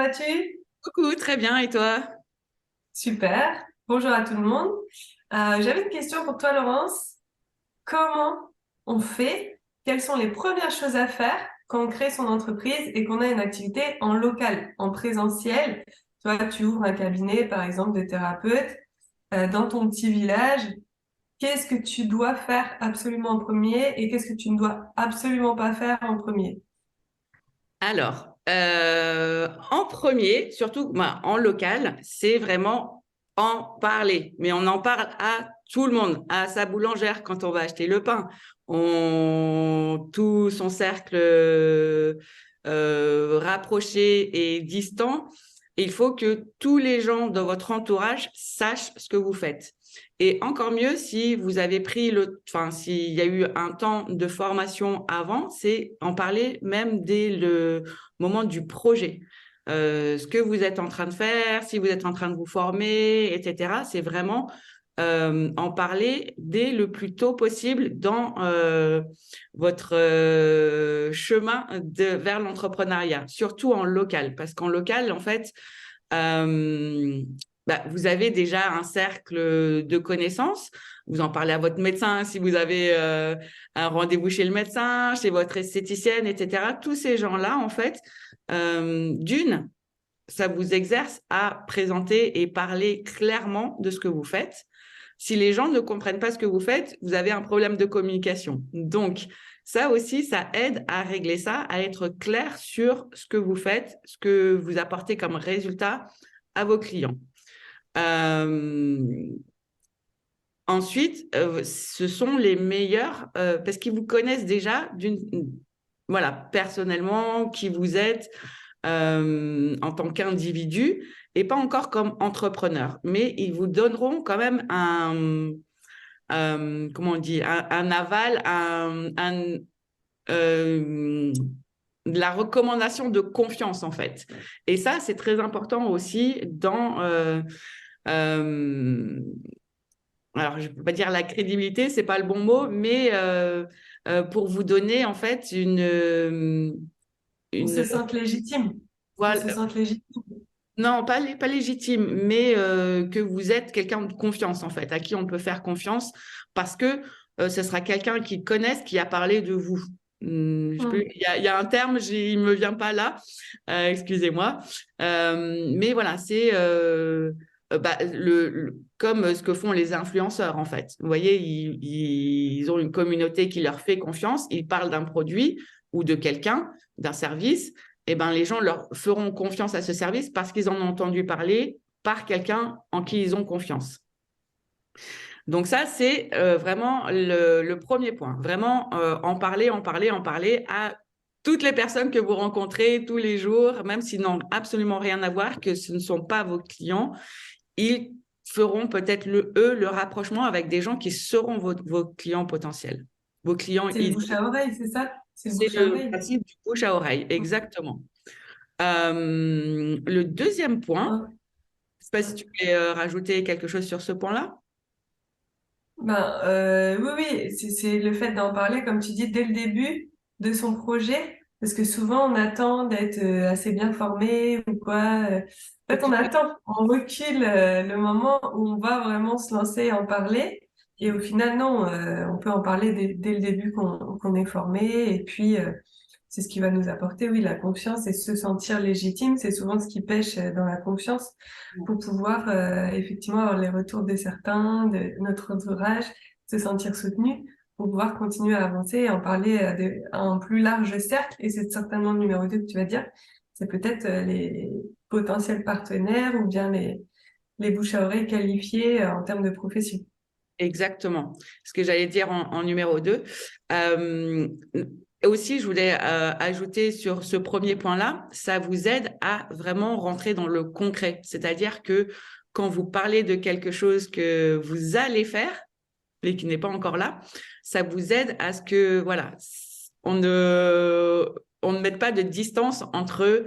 vas-tu? Coucou, très bien, et toi? Super. Bonjour à tout le monde. J'avais une question pour toi, Laurence. Comment on fait? Quelles sont les premières choses à faire quand on crée son entreprise et qu'on a une activité en local, en présentiel? Toi, tu ouvres un cabinet, par exemple, de thérapeute, dans ton petit village. Qu'est-ce que tu dois faire absolument en premier et qu'est-ce que tu ne dois absolument pas faire en premier? Alors, en premier, surtout en local, c'est vraiment en parler. Mais on en parle à tout le monde, à sa boulangère quand on va acheter le pain. Tout son cercle rapproché et distant, il faut que tous les gens de votre entourage sachent ce que vous faites. Et encore mieux si vous avez s'il y a eu un temps de formation avant, c'est en parler même dès le moment du projet. Ce que vous êtes en train de faire, si vous êtes en train de vous former, etc. C'est vraiment en parler dès le plus tôt possible dans votre chemin vers l'entrepreneuriat, surtout en local, parce qu'en local, en fait, euh, vous avez déjà un cercle de connaissances. Vous en parlez à votre médecin si vous avez un rendez-vous chez le médecin, chez votre esthéticienne, etc. Tous ces gens-là, en fait, ça vous exerce à présenter et parler clairement de ce que vous faites. Si les gens ne comprennent pas ce que vous faites, vous avez un problème de communication. Donc, ça aussi, ça aide à régler ça, à être clair sur ce que vous faites, ce que vous apportez comme résultat à vos clients. Euh, Ensuite, ce sont les meilleurs parce qu'ils vous connaissent déjà voilà, personnellement, qui vous êtes en tant qu'individu et pas encore comme entrepreneur. Mais ils vous donneront quand même comment on dit, un aval, euh, de la recommandation de confiance en fait. Et ça, c'est très important aussi dans euh, alors je peux pas dire la crédibilité, c'est pas le bon mot, mais pour vous donner en fait On une se sente légitime. Qu'on se voilà, sente légitime. non pas légitime, mais que vous êtes quelqu'un de confiance en fait, à qui on peut faire confiance parce que ce sera quelqu'un qui connaisse, qui a parlé de vous. Il y a un terme, il me vient pas là, excusez-moi. Mais voilà, c'est comme ce que font les influenceurs en fait. Vous voyez, ils ont une communauté qui leur fait confiance, ils parlent d'un produit ou de quelqu'un, d'un service. Eh ben, les gens leur feront confiance à ce service parce qu'ils en ont entendu parler par quelqu'un en qui ils ont confiance. Donc ça, c'est vraiment le premier point. Vraiment en parler à toutes les personnes que vous rencontrez tous les jours, même s'ils n'ont absolument rien à voir, que ce ne sont pas vos clients, ils feront peut-être eux le rapprochement avec des gens qui seront vos clients potentiels, vos clients C'est le idéaux. bouche à oreille, c'est ça? C'est le C'est bouche à le oreille. principe du bouche à oreille, exactement. Le deuxième point, Hein. je ne sais pas si tu voulais rajouter quelque chose sur ce point-là. Oui, oui, c'est le fait d'en parler, comme tu dis, dès le début de son projet, parce que souvent on attend d'être assez bien formé ou quoi. En fait, on attend, on recule le moment où on va vraiment se lancer et en parler. Et au final, non, on peut en parler dès le début qu'on est formé. Et puis, c'est ce qui va nous apporter, oui, la confiance et se sentir légitime. C'est souvent ce qui pêche dans la confiance pour pouvoir effectivement avoir les retours de certains, de notre entourage, se sentir soutenu, pour pouvoir continuer à avancer et en parler à un plus large cercle. Et c'est certainement le numéro 2 que tu vas dire. C'est peut-être les potentiels partenaires ou bien les bouches à oreille qualifiées en termes de profession. Exactement. Ce que j'allais dire en numéro 2. Et aussi, je voulais ajouter sur ce premier point-là, ça vous aide à vraiment rentrer dans le concret. C'est-à-dire que quand vous parlez de quelque chose que vous allez faire, mais qui n'est pas encore là, ça vous aide à ce que, voilà, on ne mette pas de distance entre,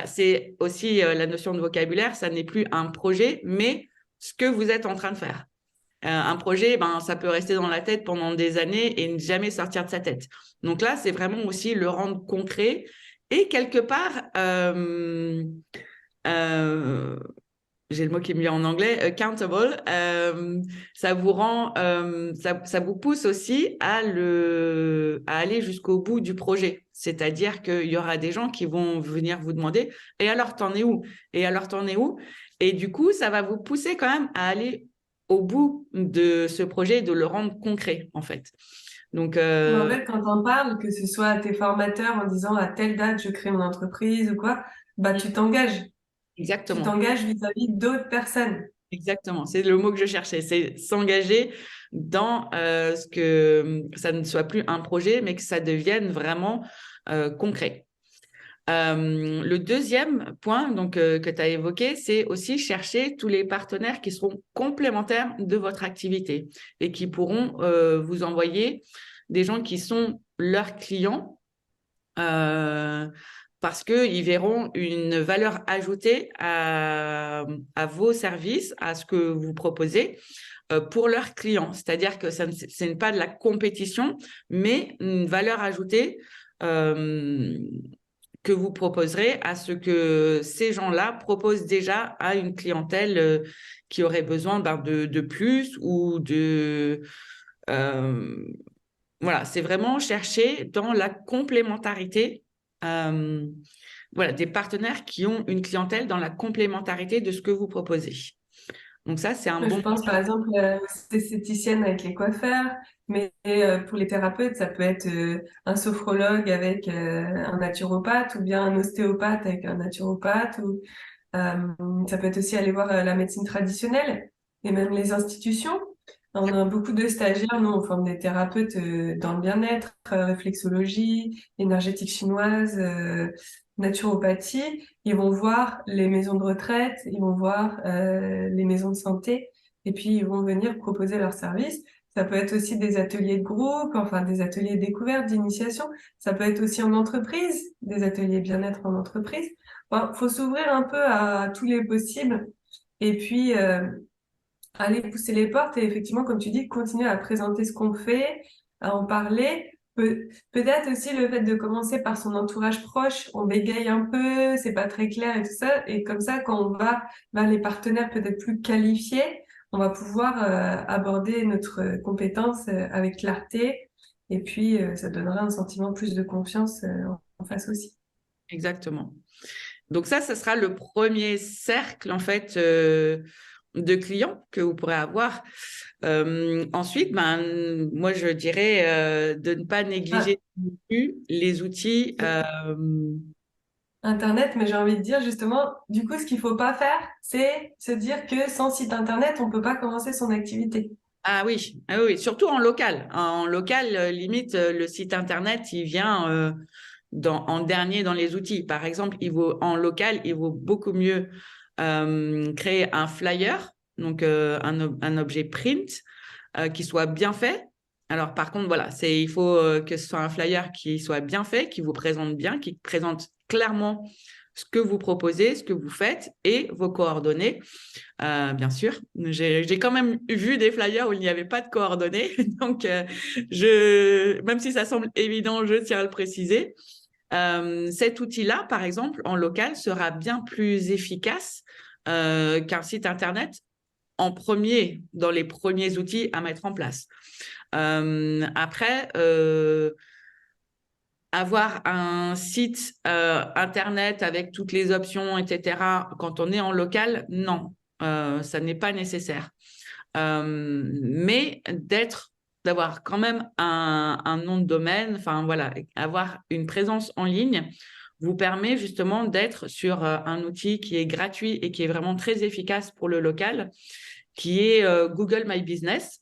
c'est aussi la notion de vocabulaire, ça n'est plus un projet, mais ce que vous êtes en train de faire. Un projet, ça peut rester dans la tête pendant des années et ne jamais sortir de sa tête. Donc là, c'est vraiment aussi le rendre concret Et quelque part, j'ai le mot qui me vient en anglais, accountable, ça vous rend, ça vous pousse aussi à aller jusqu'au bout du projet. C'est-à-dire qu'il y aura des gens qui vont venir vous demander, et alors t'en es où? Et alors t'en es où? Et du coup, ça va vous pousser quand même à aller au bout de ce projet et de le rendre concret, en fait. Donc, Mais en fait, quand on parle, que ce soit à tes formateurs en disant à telle date je crée mon entreprise ou quoi, bah tu t'engages. Tu exactement. t'engages vis-à-vis d'autres personnes. Exactement, c'est le mot que je cherchais, c'est s'engager dans ce que ça ne soit plus un projet, mais que ça devienne vraiment concret. Le deuxième point donc, que tu as évoqué, c'est aussi chercher tous les partenaires qui seront complémentaires de votre activité et qui pourront vous envoyer des gens qui sont leurs clients parce qu'ils verront une valeur ajoutée à vos services, à ce que vous proposez pour leurs clients. C'est-à-dire que ce n'est pas de la compétition, mais une valeur ajoutée que vous proposerez à ce que ces gens-là proposent déjà à une clientèle qui aurait besoin de plus ou de... voilà, c'est vraiment chercher dans la complémentarité voilà, des partenaires qui ont une clientèle dans la complémentarité de ce que vous proposez. Donc ça, c'est un Je bon pense point. par exemple aux esthéticiennes avec les coiffeurs, mais pour les thérapeutes, ça peut être un sophrologue avec un naturopathe ou bien un ostéopathe avec un naturopathe ou ça peut être aussi aller voir la médecine traditionnelle et même les institutions. On a beaucoup de stagiaires, nous on forme des thérapeutes dans le bien-être, réflexologie, énergétique chinoise, naturopathie. Ils vont voir les maisons de retraite, ils vont voir les maisons de santé et puis ils vont venir proposer leurs services. Ça peut être aussi des ateliers de groupe, enfin des ateliers découvertes, d'initiation. Ça peut être aussi en entreprise, des ateliers bien-être en entreprise. Enfin, faut s'ouvrir un peu à tous les possibles et puis aller pousser les portes et effectivement, comme tu dis, continuer à présenter ce qu'on fait, à en parler. Peut-être aussi le fait de commencer par son entourage proche, on bégaye un peu, c'est pas très clair et tout ça, et comme ça, quand on va vers les partenaires peut-être plus qualifiés, on va pouvoir aborder notre compétence avec clarté, et puis ça donnera un sentiment plus de confiance en face aussi. Exactement. Donc ça sera le premier cercle, en fait, de clients que vous pourrez avoir. Ensuite, moi, je dirais de ne pas Ah, négliger non plus les outils. Internet, mais j'ai envie de dire justement, du coup, ce qu'il faut pas faire, c'est se dire que sans site Internet, on peut pas commencer son activité. Ah oui, ah oui, surtout en local. En local, limite, le site Internet, il vient en dernier dans les outils. Par exemple, en local, il vaut beaucoup mieux créer un flyer, donc un objet print qui soit bien fait. Alors, par contre, voilà, il faut que ce soit un flyer qui soit bien fait, qui vous présente bien, qui présente clairement ce que vous proposez, ce que vous faites et vos coordonnées. Bien sûr, j'ai quand même vu des flyers où il n'y avait pas de coordonnées. Donc, même si ça semble évident, je tiens à le préciser. Cet outil-là, par exemple, en local, sera bien plus efficace qu'un site Internet en premier, dans les premiers outils à mettre en place. Après, avoir un site Internet avec toutes les options, etc., quand on est en local, non, ça n'est pas nécessaire. Mais d'avoir quand même un nom de domaine, enfin voilà, avoir une présence en ligne vous permet justement d'être sur un outil qui est gratuit et qui est vraiment très efficace pour le local, qui est Google My Business.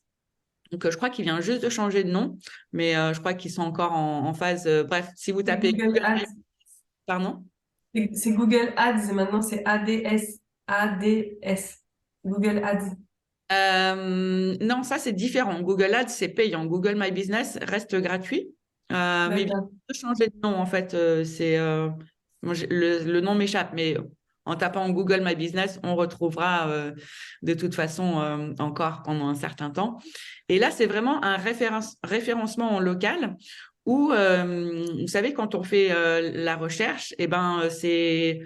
Donc, je crois qu'il vient juste de changer de nom, mais je crois qu'ils sont encore en phase. Bref, si vous C'est tapez Google Google My... Ads. Pardon? C'est Google Ads, et maintenant c'est ADS. ADS. Google Ads. Non, ça c'est différent. Google Ads, c'est payant. Google My Business reste gratuit, mais il vient D'accord. de changer de nom en fait. Moi, le nom m'échappe, mais en tapant Google My Business, on retrouvera de toute façon encore pendant un certain temps. Et là, c'est vraiment un référencement en local Ou, vous savez, quand on fait la recherche, eh ben, c'est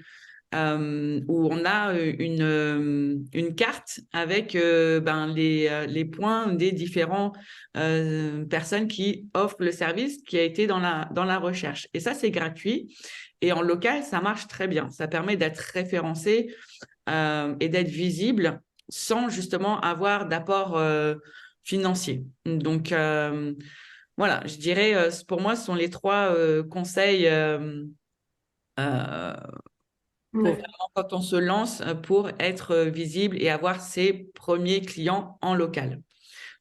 où on a une carte avec les points des différents personnes qui offrent le service qui a été dans la recherche. Et ça, c'est gratuit. Et en local, ça marche très bien. Ça permet d'être référencé et d'être visible sans justement avoir d'apport financier. Donc, voilà, je dirais, pour moi, ce sont les 3 conseils pour Ouais. vraiment, quand on se lance, pour être visible et avoir ses premiers clients en local.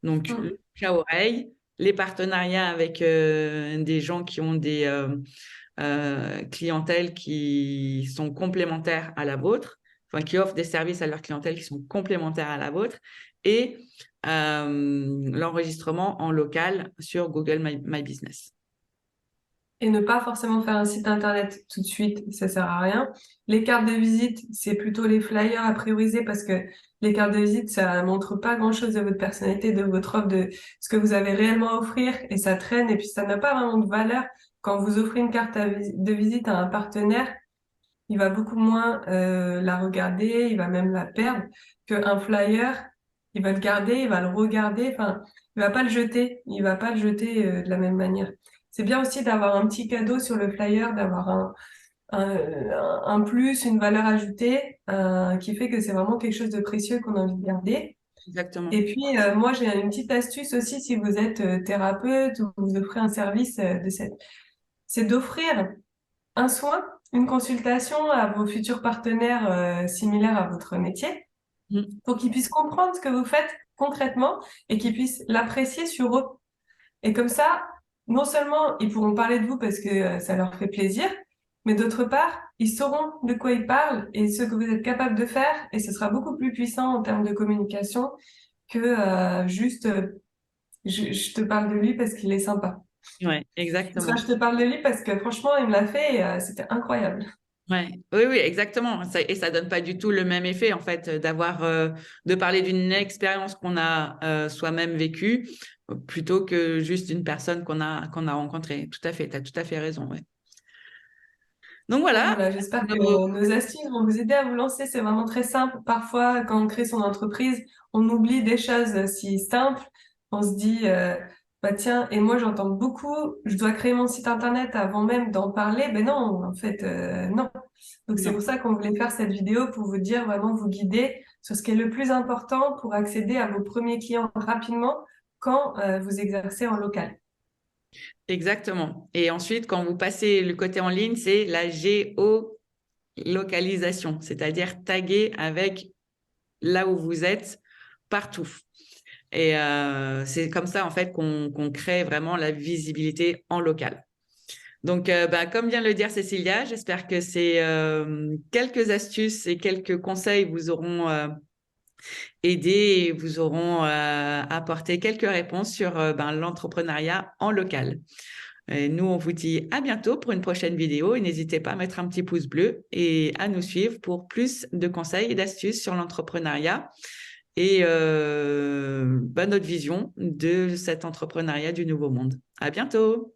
Donc, le Mm. bouche à oreille, les partenariats avec des gens qui ont des clientèles qui sont complémentaires à la vôtre, enfin, qui offrent des services à leur clientèle qui sont complémentaires à la vôtre, et l'enregistrement en local sur Google My Business. Et ne pas forcément faire un site internet tout de suite, ça sert à rien. Les cartes de visite, c'est plutôt les flyers à prioriser parce que les cartes de visite, ça montre pas grand-chose de votre personnalité, de votre offre, de ce que vous avez réellement à offrir et ça traîne et puis ça n'a pas vraiment de valeur. Quand vous offrez une carte de visite à un partenaire, il va beaucoup moins la regarder, il va même la perdre qu'un flyer. Il va le garder, il va le regarder, enfin, il va pas le jeter, il va pas le jeter de la même manière. C'est bien aussi d'avoir un petit cadeau sur le flyer, d'avoir un plus, une valeur ajoutée qui fait que c'est vraiment quelque chose de précieux qu'on a envie de garder. Exactement. Et puis, moi, j'ai une petite astuce aussi si vous êtes thérapeute ou vous offrez un service c'est d'offrir un soin, une consultation à vos futurs partenaires similaires à votre métier Mm. pour qu'ils puissent comprendre ce que vous faites concrètement et qu'ils puissent l'apprécier sur eux. Et comme ça, non seulement ils pourront parler de vous parce que ça leur fait plaisir, mais d'autre part, ils sauront de quoi ils parlent et ce que vous êtes capable de faire et ce sera beaucoup plus puissant en termes de communication que juste je te parle de lui parce qu'il est sympa. Ouais, Ce sera exactement. je te parle de lui parce que franchement, il me l'a fait et c'était incroyable. Ouais. Oui, oui, exactement. Et ça donne pas du tout le même effet, en fait, de parler d'une expérience qu'on a soi-même vécue plutôt que juste d'une personne qu'on a rencontrée. Tout à fait, tu as tout à fait raison. Ouais. Donc Donc voilà. voilà, j'espère que Nos- nos astuces vont vous aider à vous lancer. C'est vraiment très simple. Parfois, quand on crée son entreprise, on oublie des choses si simples. On se dit, bah tiens, et moi j'entends beaucoup, je dois créer mon site internet avant même d'en parler. Ben non, en fait, non. Donc c'est Non. pour ça qu'on voulait faire cette vidéo pour vous dire vraiment vous guider sur ce qui est le plus important pour accéder à vos premiers clients rapidement quand vous exercez en local. Exactement. Et ensuite, quand vous passez le côté en ligne, c'est la géolocalisation, c'est-à-dire taguer avec là où vous êtes partout. Et c'est comme ça, en fait, qu'on crée vraiment la visibilité en local. Donc, comme vient de le dire Cécilia, j'espère que ces quelques astuces et quelques conseils vous auront aidé et vous auront apporté quelques réponses sur l'entrepreneuriat en local. Et nous, on vous dit à bientôt pour une prochaine vidéo et n'hésitez pas à mettre un petit pouce bleu et à nous suivre pour plus de conseils et d'astuces sur l'entrepreneuriat et notre vision de cet entrepreneuriat du nouveau monde. À bientôt!